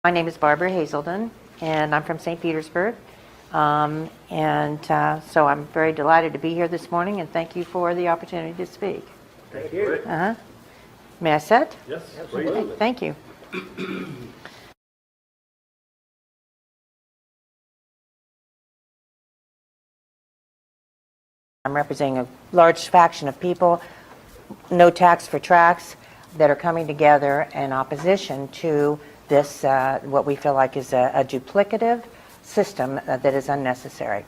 My name is Barbara Hazelden, and I'm from St. Petersburg. So I'm very delighted to be here this morning, and thank you for the opportunity to speak. Thank you. May I sit? Yes, Okay, thank you. I'm representing a large faction of people, no tax for tracks, that are coming together in opposition to this, what we feel like is a duplicative system that is unnecessary.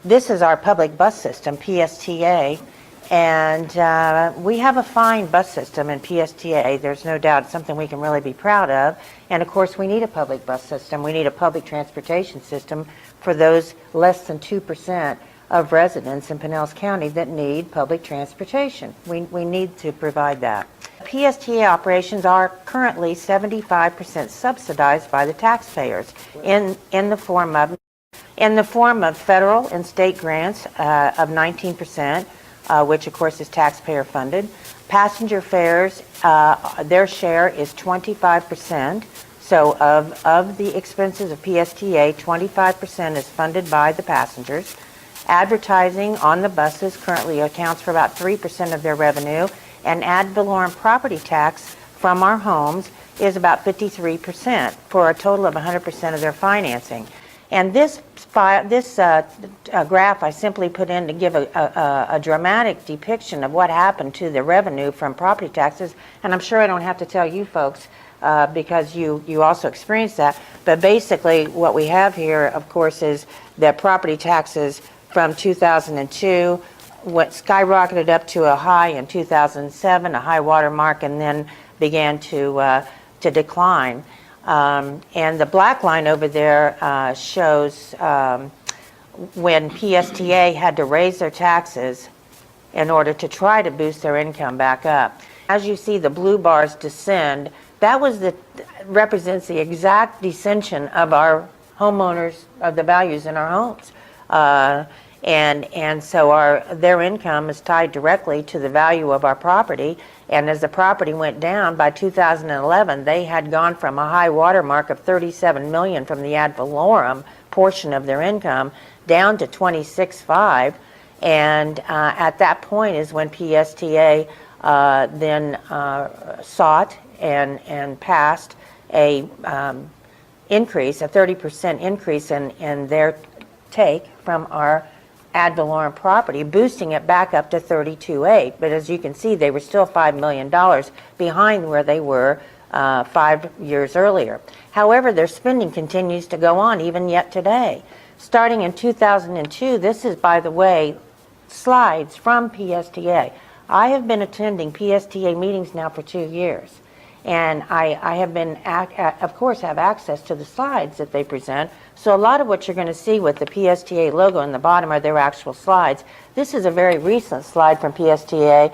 This is our public bus system, PSTA, and we have a fine bus system in PSTA. There's no doubt it's something we can really be proud of. And of course, we need a public bus system. We need a public transportation system for those less than 2% of residents in Pinellas County that need public transportation. We need to provide that. PSTA operations are currently 75% subsidized by the taxpayers in the form of federal and state grants of 19%, which of course is taxpayer funded. Passenger fares, their share is 25%. So of the expenses of PSTA, 25% is funded by the passengers. Advertising on the buses currently accounts for about 3% of their revenue, and ad valorem property tax from our homes is about 53% for a total of 100% of their financing. And this graph I simply put in to give a dramatic depiction of what happened to the revenue from property taxes, and I'm sure I don't have to tell you folks because you also experienced that, but basically what we have here, of course, is that property taxes from 2002 skyrocketed up to a high in 2007, a high water mark, and then began to decline. And the black line over there shows when PSTA had to raise their taxes in order to try to boost their income back up. As you see the blue bars descend, that represents the exact descension of our homeowners, of the values in our homes. And so their income is tied directly to the value of our property. And as the property went down by 2011, they had gone from a high water mark of $37 million from the ad valorem portion of their income down to $26.5. And at that point is when PSTA then sought and passed a increase, a 30% increase in their take from our ad valorem property, boosting it back up to $32.8. But as you can see, they were still $5 million behind where they were 5 years earlier. However, their spending continues to go on even yet today. Starting in 2002, this is, by the way, slides from PSTA. I have been attending PSTA meetings now for 2 years. And I have been, of course, have access to the slides that they present. So a lot of what you're going to see with the PSTA logo in the bottom are their actual slides. This is a very recent slide from PSTA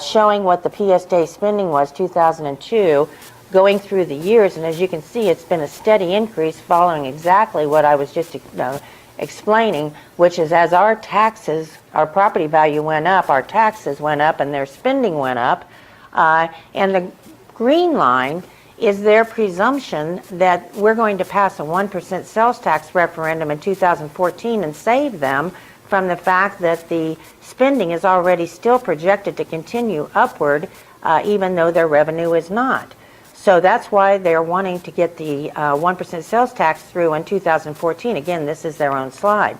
showing what the PSTA spending was 2002 going through the years. And as you can see, it's been a steady increase following exactly what I was just explaining, which is as our taxes, our property value went up, our taxes went up, and their spending went up. And the green line is their presumption that we're going to pass a 1% sales tax referendum in 2014 and save them from the fact that the spending is already still projected to continue upward, even though their revenue is not. So that's why they're wanting to get the 1% sales tax through in 2014. Again, this is their own slide.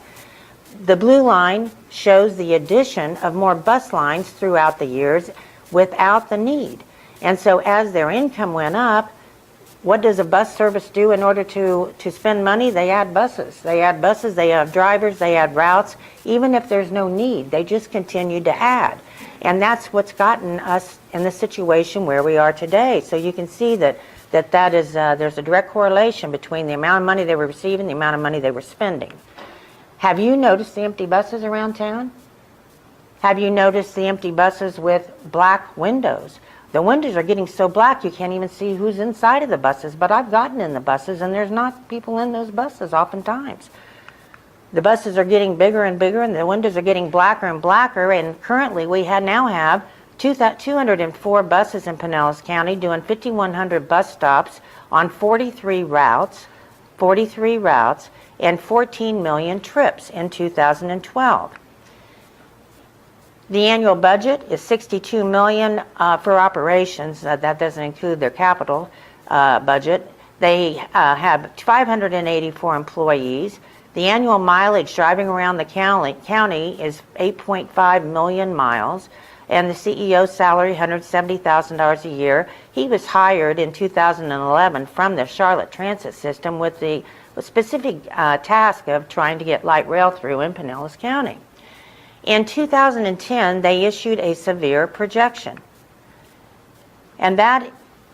The blue line shows the addition of more bus lines throughout the years without the need. And so as their income went up, what does a bus service do in order to spend money? They add buses. They add buses, they add drivers, they add routes. Even if there's no need, they just continue to add. And that's what's gotten us in the situation where we are today. So you can see that is there's a direct correlation between the amount of money they were receiving and the amount of money they were spending. Have you noticed the empty buses around town? Have you noticed the empty buses with black windows? The windows are getting so black you can't even see who's inside of the buses, but I've gotten in the buses and there's not people in those buses oftentimes. The buses are getting bigger and bigger and the windows are getting blacker and blacker, and currently we now have 204 buses in Pinellas County, doing 5,100 bus stops on 43 routes, and 14 million trips in 2012. The annual budget is $62 million for operations. That doesn't include their capital budget. They have 584 employees. The annual mileage driving around the county is 8.5 million miles, and the CEO's salary, $170,000 a year. He was hired in 2011 from the Charlotte Transit System with the specific task of trying to get light rail through in Pinellas County. In 2010, they issued a severe projection. And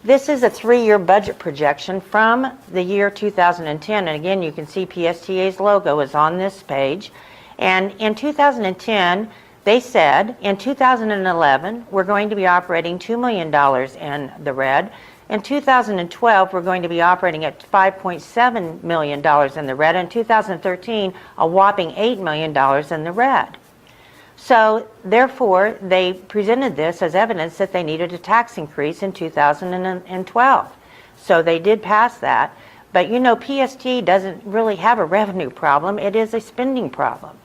this is a 3-year budget projection from the year 2010. And again, you can see PSTA's logo is on this page. And in 2010, they said, in 2011, we're going to be operating $2 million in the red. In 2012, we're going to be operating at $5.7 million in the red. In 2013, a whopping $8 million in the red. So, therefore, they presented this as evidence that they needed a tax increase in 2012. So they did pass that. But you know, PSTA doesn't really have a revenue problem. It is a spending problem.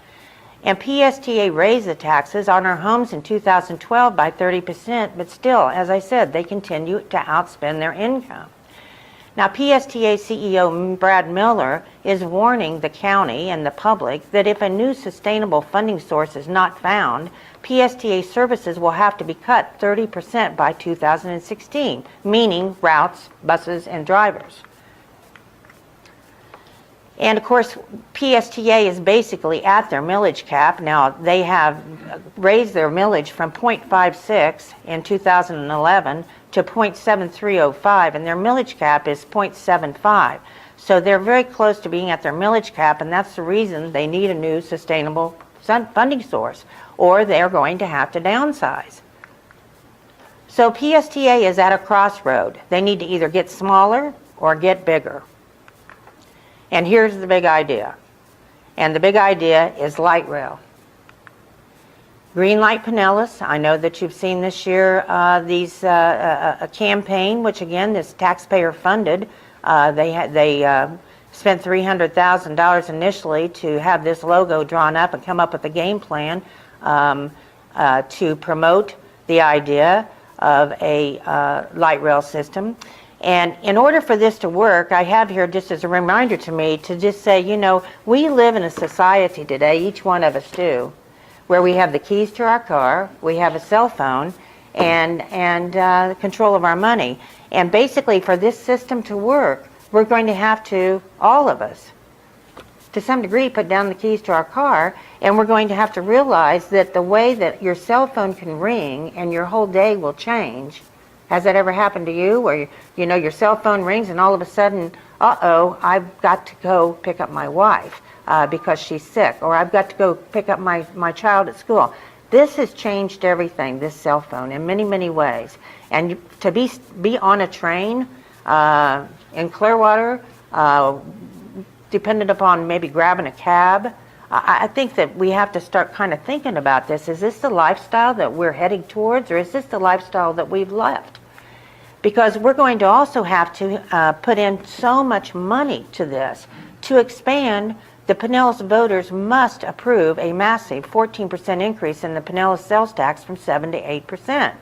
And PSTA raised the taxes on our homes in 2012 by 30%, but still, as I said, they continue to outspend their income. Now, PSTA CEO Brad Miller is warning the county and the public that if a new sustainable funding source is not found, PSTA services will have to be cut 30% by 2016, meaning routes, buses, and drivers. And of course, PSTA is basically at their millage cap. Now, they have raised their millage from 0.56 in 2011 to 0.7305, and their millage cap is 0.75. So they're very close to being at their millage cap, and that's the reason they need a new sustainable funding source, or they're going to have to downsize. So PSTA is at a crossroad. They need to either get smaller or get bigger. And here's the big idea. And the big idea is light rail. Green Light Pinellas, I know that you've seen this year a campaign, which again is taxpayer funded. They spent $300,000 initially to have this logo drawn up and come up with a game plan to promote the idea of a light rail system. And in order for this to work, I have here just as a reminder to me to just say, you know, we live in a society today, each one of us do, where we have the keys to our car, we have a cell phone, and control of our money. And basically, for this system to work, we're going to have to, all of us, to some degree, put down the keys to our car, and we're going to have to realize that the way that your cell phone can ring and your whole day will change. Has that ever happened to you, where you know your cell phone rings and all of a sudden, uh-oh, I've got to go pick up my wife because she's sick, or I've got to go pick up my child at school. This has changed everything, this cell phone, in many, many ways. And to be on a train in Clearwater, dependent upon maybe grabbing a cab, I think that we have to start kind of thinking about this. Is this the lifestyle that we're heading towards, or is this the lifestyle that we've left? Because we're going to also have to put in so much money to this. To expand, the Pinellas voters must approve a massive 14% increase in the Pinellas sales tax from 7 to 8%.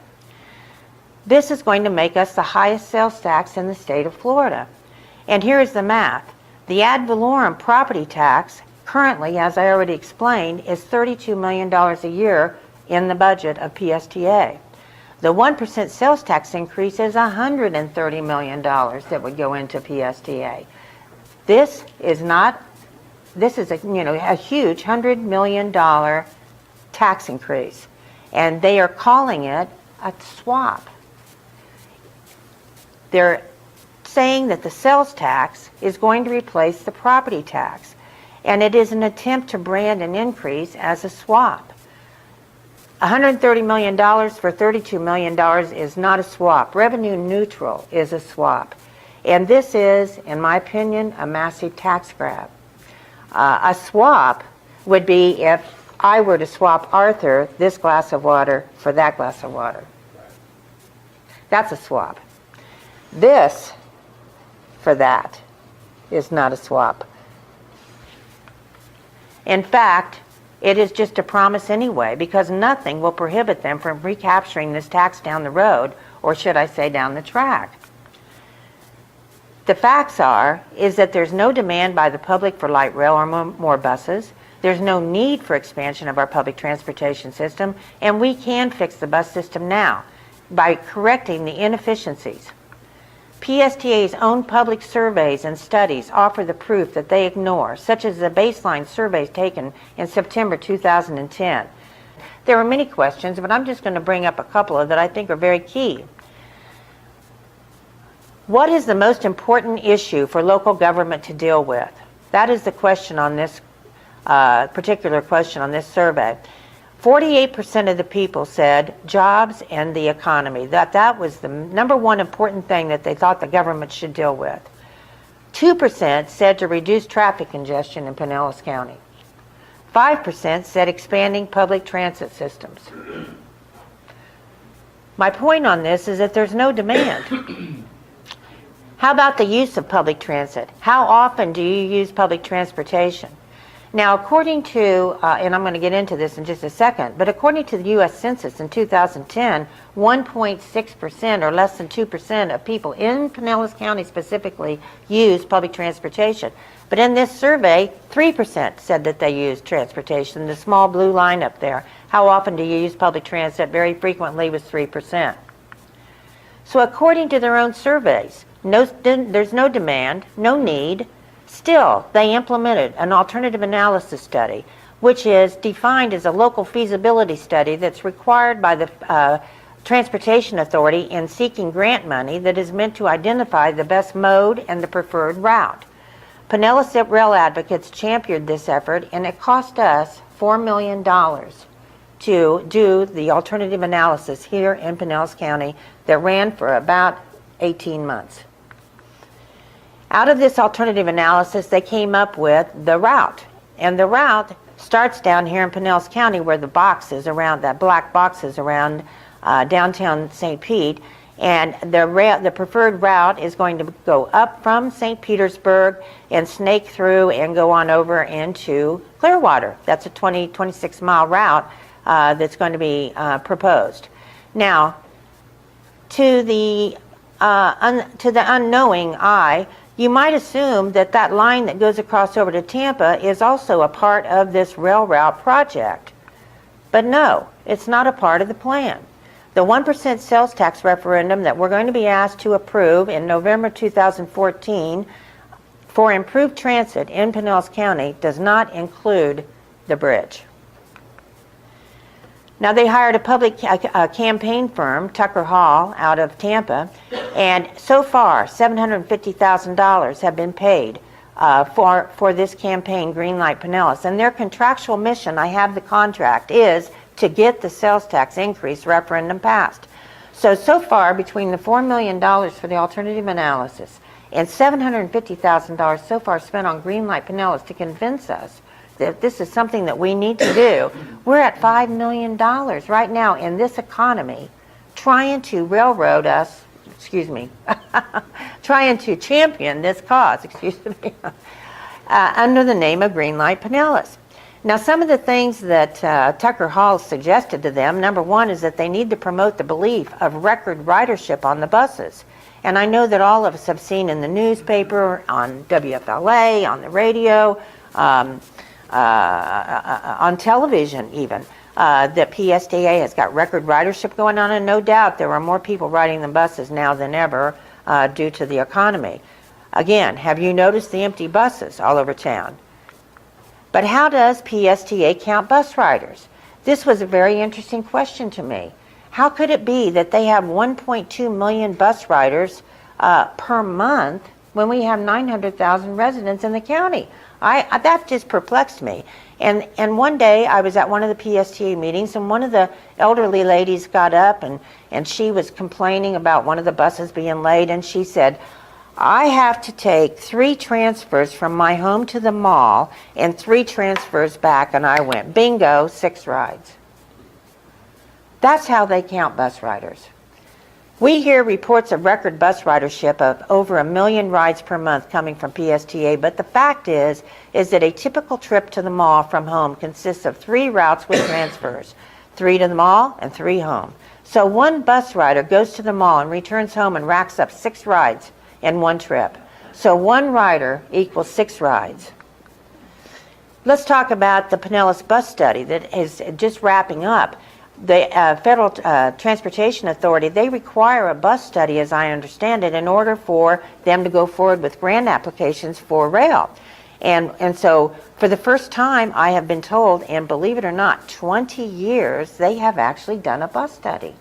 This is going to make us the highest sales tax in the state of Florida. And here's the math. The ad valorem property tax currently, as I already explained, is $32 million a year in the budget of PSTA. The 1% sales tax increase is $130 million that would go into PSTA. This is a huge $100 million tax increase, and they are calling it a swap. They're saying that the sales tax is going to replace the property tax, and it is an attempt to brand an increase as a swap. $130 million for $32 million is not a swap. Revenue neutral is a swap. And this is, in my opinion, a massive tax grab. A swap would be if I were to swap Arthur this glass of water for that glass of water. That's a swap. This for that is not a swap. In fact, it is just a promise anyway, because nothing will prohibit them from recapturing this tax down the road, or should I say down the track. The facts is that there's no demand by the public for light rail or more buses. There's no need for expansion of our public transportation system, and we can fix the bus system now by correcting the inefficiencies. PSTA's own public surveys and studies offer the proof that they ignore, such as the baseline surveys taken in September 2010. There are many questions, but I'm just going to bring up a couple of that I think are very key. What is the most important issue for local government to deal with? That is the question on this particular question on this survey. 48% of the people said jobs and the economy. That was the number one important thing that they thought the government should deal with. 2% said to reduce traffic congestion in Pinellas County. 5% said expanding public transit systems. My point on this is that there's no demand. How about the use of public transit? How often do you use public transportation? Now, according to, and I'm going to get into this in just a second, but according to the U.S. Census in 2010, 1.6% or less than 2% of people in Pinellas County specifically use public transportation. But in this survey, 3% said that they use transportation, the small blue line up there. How often do you use public transit? Very frequently was 3%. So according to their own surveys, there's no demand, no need. Still, they implemented an alternative analysis study, which is defined as a local feasibility study that's required by the Transportation Authority in seeking grant money that is meant to identify the best mode and the preferred route. Pinellas Rail Advocates championed this effort, and it cost us $4 million to do the alternative analysis here in Pinellas County that ran for about 18 months. Out of this alternative analysis, they came up with the route. And the route starts down here in Pinellas County where the box is around, that black box is around downtown St. Pete. And the preferred route is going to go up from St. Petersburg and snake through and go on over into Clearwater. That's a 26-mile route that's going to be proposed. Now, to the unknowing eye, you might assume that that line that goes across over to Tampa is also a part of this rail route project. But no, it's not a part of the plan. The 1% sales tax referendum that we're going to be asked to approve in November 2014 for improved transit in Pinellas County does not include the bridge. Now, they hired a public campaign firm, Tucker Hall, out of Tampa, and so far $750,000 have been paid for this campaign, Greenlight Pinellas. And their contractual mission, I have the contract, is to get the sales tax increase referendum passed. So far, between the $4 million for the alternative analysis and $750,000 so far spent on Greenlight Pinellas to convince us that this is something that we need to do, we're at $5 million right now in this economy trying to railroad us, trying to champion this cause, under the name of Greenlight Pinellas. Now, some of the things that Tucker Hall suggested to them, number one, is that they need to promote the belief of record ridership on the buses. And I know that all of us have seen in the newspaper, on WFLA, on the radio, on television even, that PSTA has got record ridership going on, and no doubt there are more people riding the buses now than ever due to the economy. Again, have you noticed the empty buses all over town? But how does PSTA count bus riders? This was a very interesting question to me. How could it be that they have 1.2 million bus riders per month when we have 900,000 residents in the county? That just perplexed me. And one day I was at one of the PSTA meetings, and one of the elderly ladies got up and she was complaining about one of the buses being late, and she said, I have to take 3 transfers from my home to the mall and 3 transfers back, and I went, bingo, 6 rides. That's how they count bus riders. We hear reports of record bus ridership of over 1 million rides per month coming from PSTA, but the fact is that a typical trip to the mall from home consists of 3 routes with transfers, 3 to the mall and 3 home. So one bus rider goes to the mall and returns home and racks up 6 rides in one trip. So 1 rider equals 6 rides. Let's talk about the Pinellas bus study that is just wrapping up. The Federal Transportation Authority, they require a bus study, as I understand it, in order for them to go forward with grant applications for rail. And so for the first time, I have been told, and believe it or not, 20 years, they have actually done a bus study.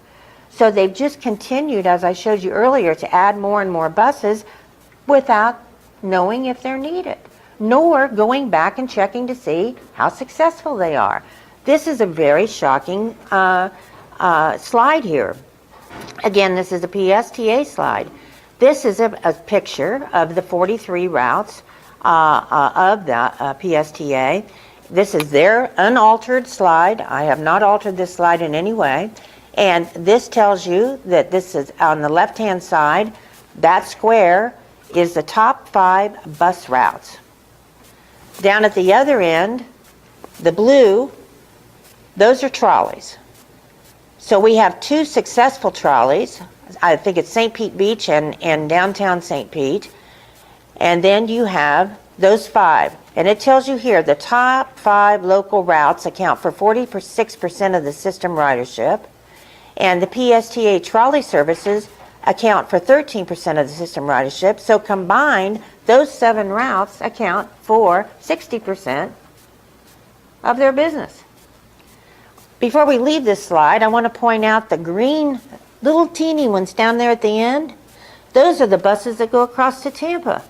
So they've just continued, as I showed you earlier, to add more and more buses without knowing if they're needed, nor going back and checking to see how successful they are. This is a very shocking slide here. Again, this is a PSTA slide. This is a picture of the 43 routes of the PSTA. This is their unaltered slide. I have not altered this slide in any way. And this tells you that this is on the left-hand side. That square is the top 5 bus routes. Down at the other end, the blue, those are trolleys. So we have 2 successful trolleys. I think it's St. Pete Beach and downtown St. Pete. And then you have those 5. And it tells you here the top 5 local routes account for 46% of the system ridership. And the PSTA trolley services account for 13% of the system ridership. So combined, those 7 routes account for 60% of their business. Before we leave this slide, I want to point out the green little teeny ones down there at the end. Those are the buses that go across to Tampa.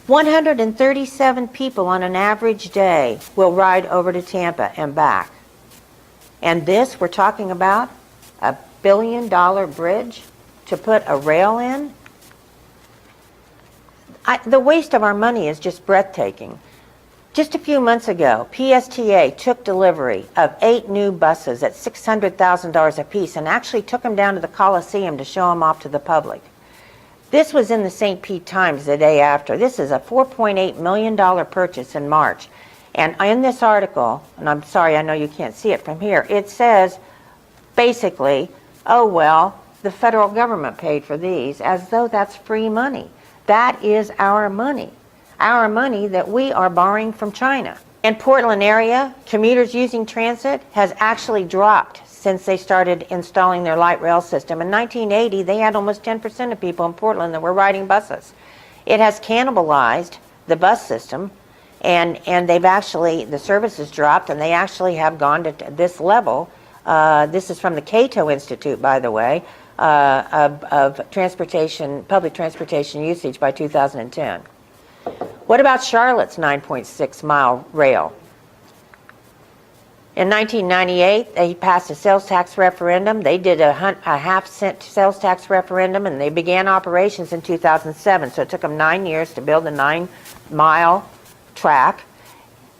137 people on an average day will ride over to Tampa and back. And this, we're talking about a $1 billion bridge to put a rail in. The waste of our money is just breathtaking. Just a few months ago, PSTA took delivery of 8 new buses at $600,000 apiece and actually took them down to the Coliseum to show them off to the public. This was in the St. Pete Times the day after. This is a $4.8 million purchase in March. And in this article, and I'm sorry, I know you can't see it from here, it says basically, oh well, the federal government paid for these, as though that's free money. That is our money that we are borrowing from China. In Portland area, commuters using transit has actually dropped since they started installing their light rail system. In 1980, they had almost 10% of people in Portland that were riding buses. It has cannibalized the bus system, and they've actually, the service has dropped, and they actually have gone to this level. This is from the Cato Institute, by the way, of transportation, public transportation usage by 2010. What about Charlotte's 9.6 mile rail? In 1998, they passed a sales tax referendum. They did a half-cent sales tax referendum, and they began operations in 2007. So it took them 9 years to build a 9-mile track.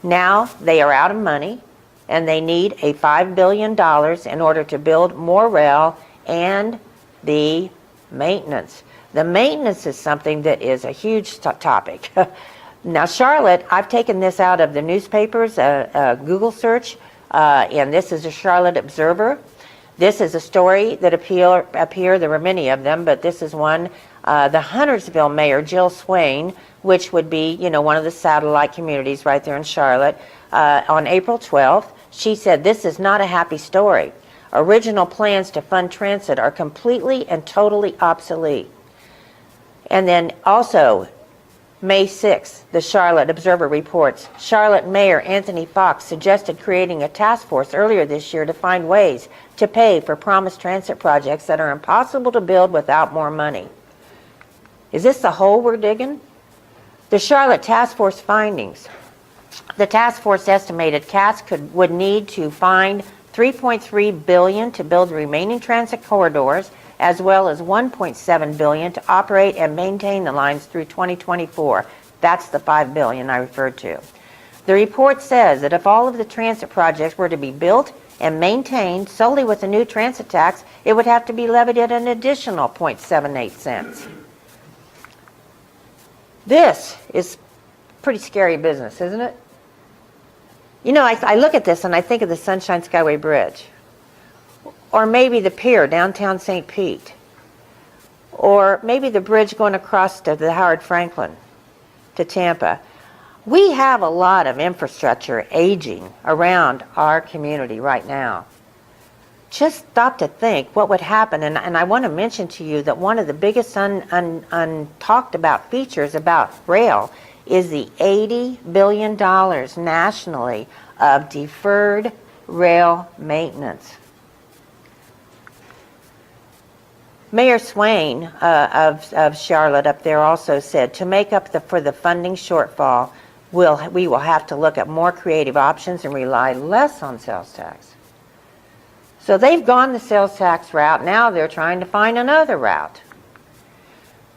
Now they are out of money, and they need a $5 billion in order to build more rail and the maintenance. The maintenance is something that is a huge topic. Now, Charlotte, I've taken this out of the newspapers, Google search, and this is a Charlotte Observer. This is a story that appeared, there were many of them, but this is one. The Huntersville mayor, Jill Swain, which would be, one of the satellite communities right there in Charlotte, on April 12th, she said, "This is not a happy story. Original plans to fund transit are completely and totally obsolete." And then also, May 6th, the Charlotte Observer reports, Charlotte Mayor Anthony Fox suggested creating a task force earlier this year to find ways to pay for promised transit projects that are impossible to build without more money. Is this the hole we're digging? The Charlotte Task Force findings. The task force estimated CATS would need to find $3.3 billion to build the remaining transit corridors, as well as $1.7 billion to operate and maintain the lines through 2024. That's the $5 billion I referred to. The report says that if all of the transit projects were to be built and maintained solely with the new transit tax, it would have to be levied at an additional 0.78 cents. This is pretty scary business, isn't it? You know, I look at this and I think of the Sunshine Skyway Bridge, or maybe the pier downtown St. Pete, or maybe the bridge going across to the Howard Franklin to Tampa. We have a lot of infrastructure aging around our community right now. Just stop to think what would happen, and I want to mention to you that one of the biggest untalked about features about rail is the $80 billion nationally of deferred rail maintenance. Mayor Swain of Charlotte up there also said, to make up for the funding shortfall, we will have to look at more creative options and rely less on sales tax. So they've gone the sales tax route. Now they're trying to find another route.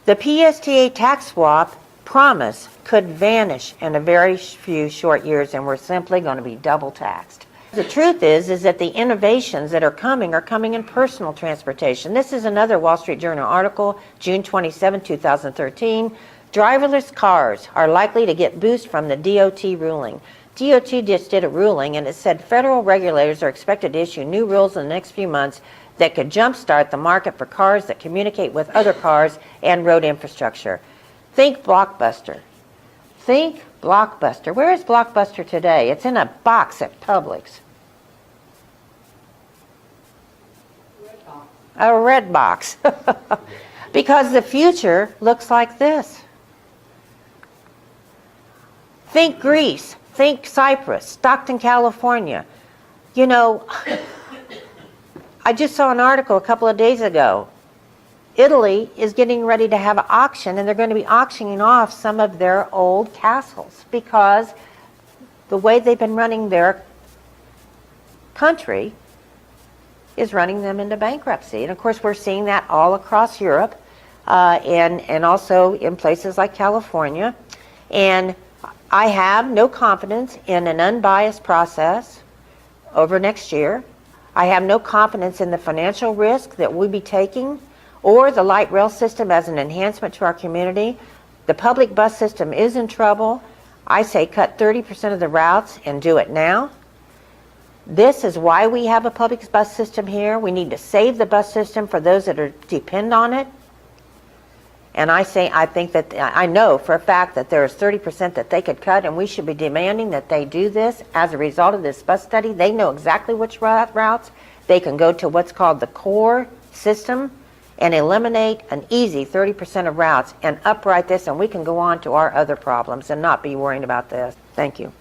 The PSTA tax swap promise could vanish in a very few short years, and we're simply going to be double taxed. The truth is that the innovations that are coming in personal transportation. This is another Wall Street Journal article, June 27, 2013. Driverless cars are likely to get boost from the DOT ruling. DOT just did a ruling, and it said federal regulators are expected to issue new rules in the next few months that could jumpstart the market for cars that communicate with other cars and road infrastructure. Think Blockbuster. Think Blockbuster. Where is Blockbuster today? It's in a box at Publix. Red box. A red box. Because the future looks like this. Think Greece. Think Cyprus, Stockton, California. You know, I just saw an article a couple of days ago. Italy is getting ready to have an auction, and they're going to be auctioning off some of their old castles because the way they've been running their country is running them into bankruptcy. And of course, we're seeing that all across Europe and also in places like California. And I have no confidence in an unbiased process over next year. I have no confidence in the financial risk that we'll be taking or the light rail system as an enhancement to our community. The public bus system is in trouble. I say cut 30% of the routes and do it now. This is why we have a public bus system here. We need to save the bus system for those that depend on it. And I know for a fact that there is 30% that they could cut, and we should be demanding that they do this as a result of this bus study. They know exactly which routes. They can go to what's called the core system and eliminate an easy 30% of routes and upright this, and we can go on to our other problems and not be worrying about this. Thank you.